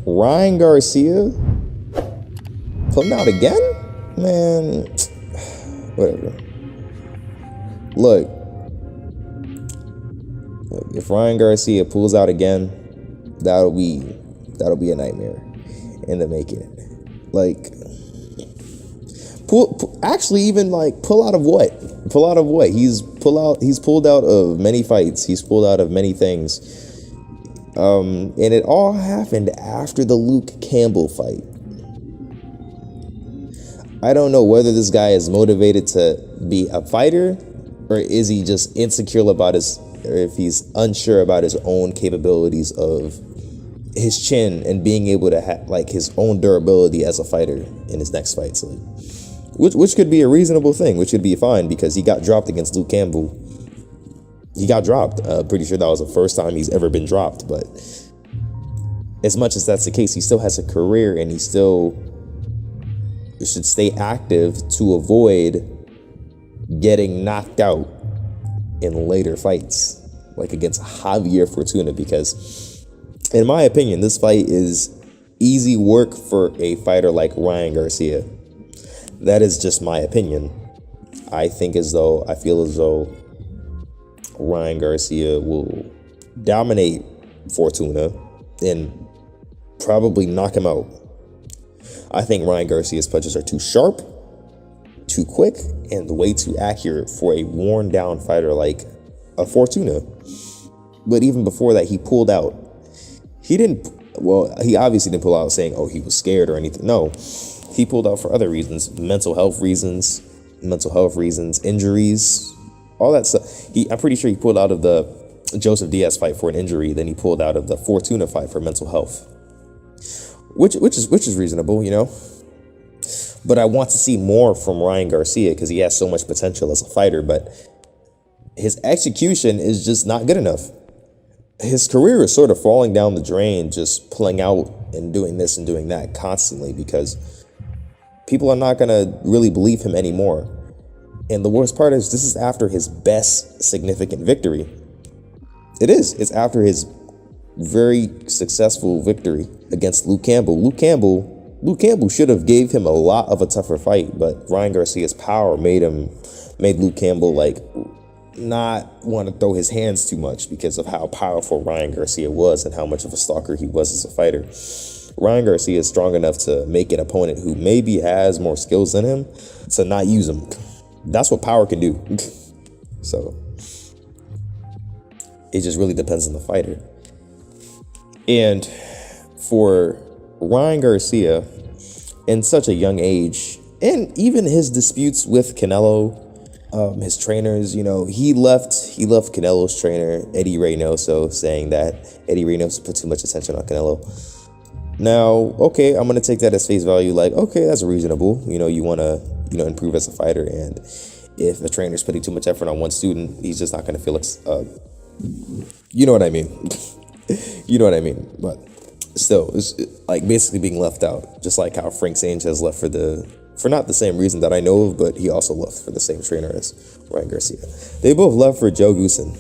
Ryan Garcia pulling out again? Man, whatever. Look, if Ryan Garcia pulls out again, that'll be a nightmare in the making. Like, pull out of what? Pull out of what? He's pulled out of many fights. He's pulled out of many things. And it all happened after the Luke Campbell fight. I don't know whether this guy is motivated to be a fighter, or is he just insecure about or if he's unsure about his own capabilities of his chin and being able to have like his own durability as a fighter in his next fight. So, which could be a reasonable thing, which could be fine, because he got dropped against Luke Campbell. He got dropped. Pretty sure that was the first time he's ever been dropped. But as much as that's the case, he still has a career, and he still should stay active to avoid getting knocked out in later fights, like against Javier Fortuna, because in my opinion, this fight is easy work for a fighter like Ryan Garcia. That is just my opinion. I feel as though Ryan Garcia will dominate Fortuna and probably knock him out. I think Ryan Garcia's punches are too sharp, too quick, and way too accurate for a worn down fighter like a Fortuna. But even before that, he pulled out. He obviously didn't pull out saying, oh, he was scared or anything. No, he pulled out for other reasons, mental health reasons, injuries, all that stuff. I'm pretty sure he pulled out of the Joseph Diaz fight for an injury. Then he pulled out of the Fortuna fight for mental health, which is reasonable, you know. But I want to see more from Ryan Garcia because he has so much potential as a fighter, but his execution is just not good enough. His career is sort of falling down the drain, just pulling out and doing this and doing that constantly because people are not going to really believe him anymore. And the worst part is this is after his best significant victory. It is. It's after his very successful victory against Luke Campbell. Luke Campbell should have gave him a lot of a tougher fight, but Ryan Garcia's power made Luke Campbell like not want to throw his hands too much because of how powerful Ryan Garcia was and how much of a stalker he was as a fighter. Ryan Garcia is strong enough to make an opponent who maybe has more skills than him to not use him. That's what power can do. So it just really depends on the fighter. And for Ryan Garcia, in such a young age, and even his disputes with Canelo, his trainers, you know, he left Canelo's trainer, Eddie Reynoso, saying that Eddie Reynoso put too much attention on Canelo. Now, okay, I'm going to take that as face value, like, okay, that's reasonable. You know, you want to, improve as a fighter, and if the trainer's putting too much effort on one student, he's just not going to feel you know what I mean? You know what I mean? But still, it's like basically being left out, just like how Frank Sanchez left for not the same reason that I know of, but he also left for the same trainer as Ryan Garcia. They both left for Joe Goosen.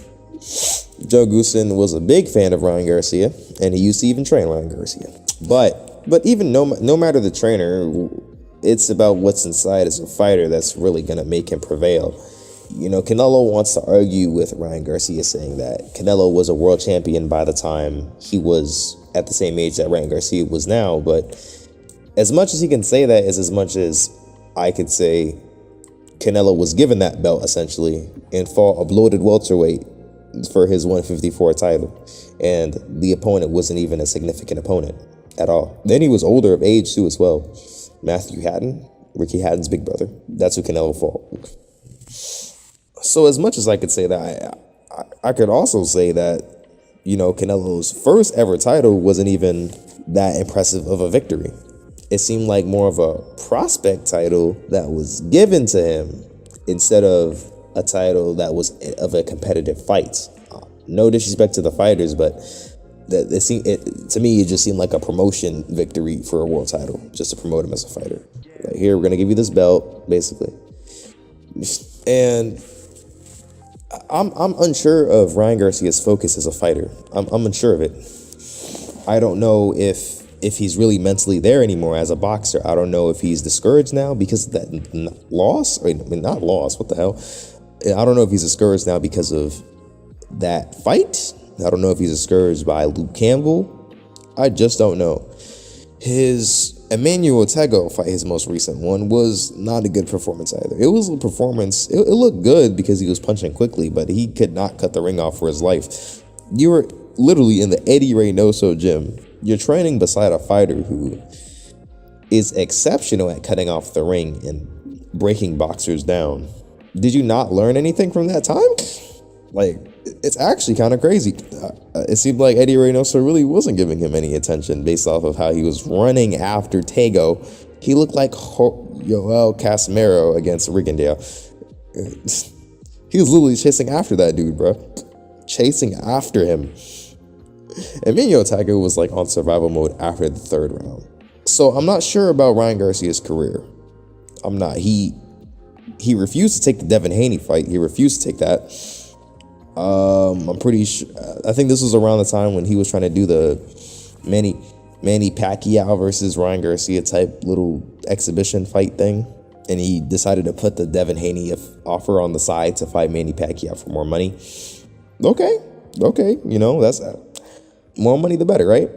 Joe Goosen was a big fan of Ryan Garcia, and he used to even train Ryan Garcia. But even no matter the trainer, it's about what's inside as a fighter that's really gonna make him prevail. You know, Canelo wants to argue with Ryan Garcia, saying that Canelo was a world champion by the time he was at the same age that Ryan Garcia was now. But as much as he can say that is as much as I could say Canelo was given that belt essentially and fought a bloated welterweight for his 154 title. And the opponent wasn't even a significant opponent at all. Then he was older of age too as well. Matthew Hatton, Ricky Hatton's big brother. That's who Canelo fought. So as much as I could say that, I could also say that, you know, Canelo's first ever title wasn't even that impressive of a victory. It seemed like more of a prospect title that was given to him instead of a title that was of a competitive fight. No disrespect to the fighters, but to me, it just seemed like a promotion victory for a world title, just to promote him as a fighter. Like, here, we're going to give you this belt, basically. And I'm unsure of Ryan Garcia's focus as a fighter. I'm unsure of it. I don't know if if he's really mentally there anymore as a boxer. I don't know if he's discouraged now because of that loss. I mean, not loss. What the hell? I don't know if he's discouraged now because of that fight. I don't know if he's discouraged by Luke Campbell. I just don't know. His Emmanuel Tego fight, his most recent one, was not a good performance either. It was a performance. It looked good because he was punching quickly, but he could not cut the ring off for his life. You were literally in the Eddie Reynoso gym. You're training beside a fighter who is exceptional at cutting off the ring and breaking boxers down. Did you not learn anything from that time? Like, it's actually kind of crazy. It seemed like Eddie Reynoso really wasn't giving him any attention based off of how he was running after Tego. He looked like Yoel Casimiro against Rigondeaux. He was literally chasing after that dude, bro. Chasing after him. Emmanuel Tego was like on survival mode after the third round. So I'm not sure about Ryan Garcia's career. I'm not. He refused to take the Devin Haney fight. He refused to take that. I'm pretty sure. I think this was around the time when he was trying to do the Manny Pacquiao versus Ryan Garcia type little exhibition fight thing, and he decided to put the Devin Haney offer on the side to fight Manny Pacquiao for more money. Okay, you know, that's more money the better, right?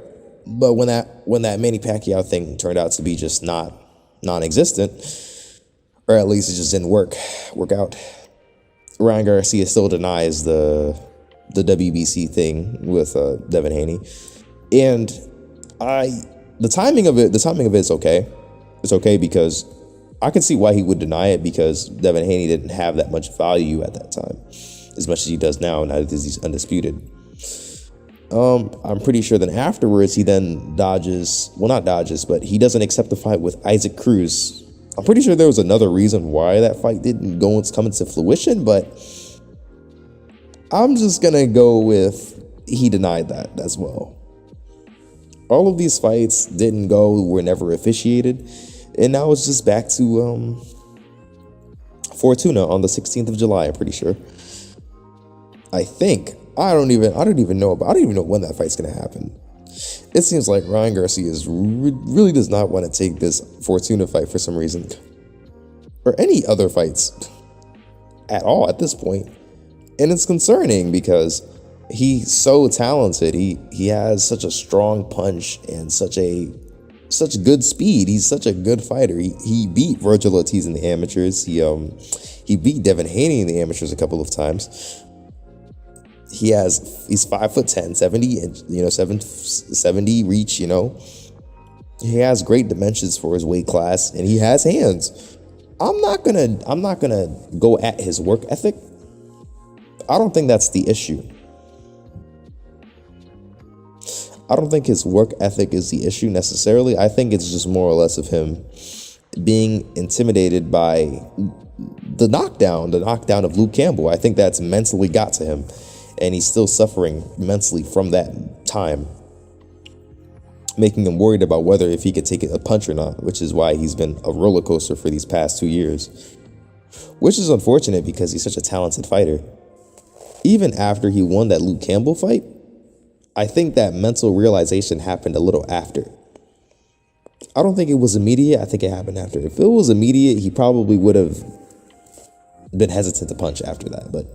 But when that Manny Pacquiao thing turned out to be just non-existent, or at least it just didn't work out. Ryan Garcia still denies the WBC thing with Devin Haney, and the timing of it is okay. It's okay because I can see why he would deny it, because Devin Haney didn't have that much value at that time, as much as he does now that he's undisputed. I'm pretty sure then afterwards he then not dodges, but he doesn't accept the fight with Isaac Cruz. I'm pretty sure there was another reason why that fight didn't come into fruition, but I'm just gonna go with he denied that as well. All of these fights were never officiated, and now it's just back to Fortuna on the 16th of July. I'm pretty sure. I don't even know when that fight's gonna happen. It seems like Ryan Garcia really does not want to take this Fortuna fight for some reason, or any other fights at all at this point. And it's concerning because he's so talented. He has such a strong punch and such good speed. He's such a good fighter. He beat Virgil Ortiz in the amateurs. He beat Devin Haney in the amateurs a couple of times. He's 5'10", 70 inch, 770 reach, He has great dimensions for his weight class, and he has hands. I'm not gonna go at his work ethic. I don't think that's the issue. I don't think his work ethic is the issue necessarily. I think it's just more or less of him being intimidated by the knockdown of Luke Campbell. I think that's mentally got to him. And he's still suffering mentally from that time, making him worried about whether if he could take a punch or not, which is why he's been a roller coaster for these past 2 years, which is unfortunate because he's such a talented fighter. Even after he won that Luke Campbell fight, I think that mental realization happened a little after. I don't think it was immediate. I think it happened after. If it was immediate, he probably would have been hesitant to punch after that, but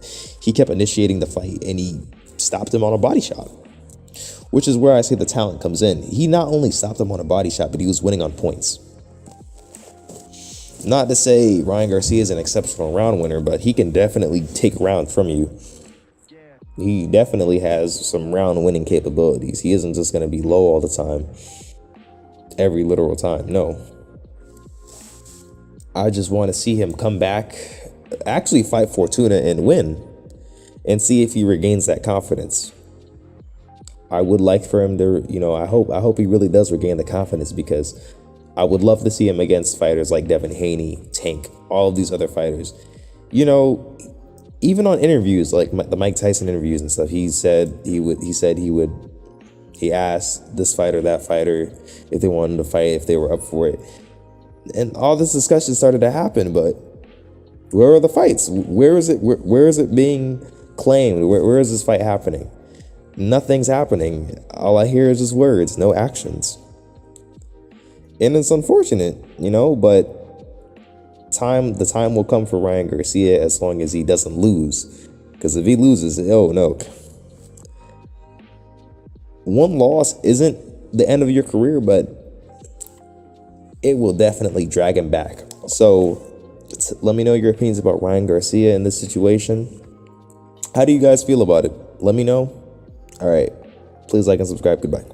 he kept initiating the fight and he stopped him on a body shot, which is where I say the talent comes in. He not only stopped him on a body shot, but he was winning on points. Not to say Ryan Garcia is an exceptional round winner, but he can definitely take rounds from you. He definitely has some round winning capabilities. He isn't just going to be low all the time, every literal time. No. I just want to see him come back, actually fight Fortuna and win, and see if he regains that confidence. I would like for him to, I hope he really does regain the confidence, because I would love to see him against fighters like Devin Haney, Tank, all of these other fighters. Even on interviews, like the Mike Tyson interviews and stuff, he asked this fighter, that fighter, if they wanted to fight, if they were up for it. And all this discussion started to happen, but where are the fights? Where is it being claimed? Where is this fight happening? Nothing's happening. All I hear is just words, no actions. And it's unfortunate, but the time will come for Ryan Garcia as long as he doesn't lose. Because if he loses, oh no. One loss isn't the end of your career, but it will definitely drag him back. So let me know your opinions about Ryan Garcia in this situation. How do you guys feel about it? Let me know. All right. Please like and subscribe. Goodbye.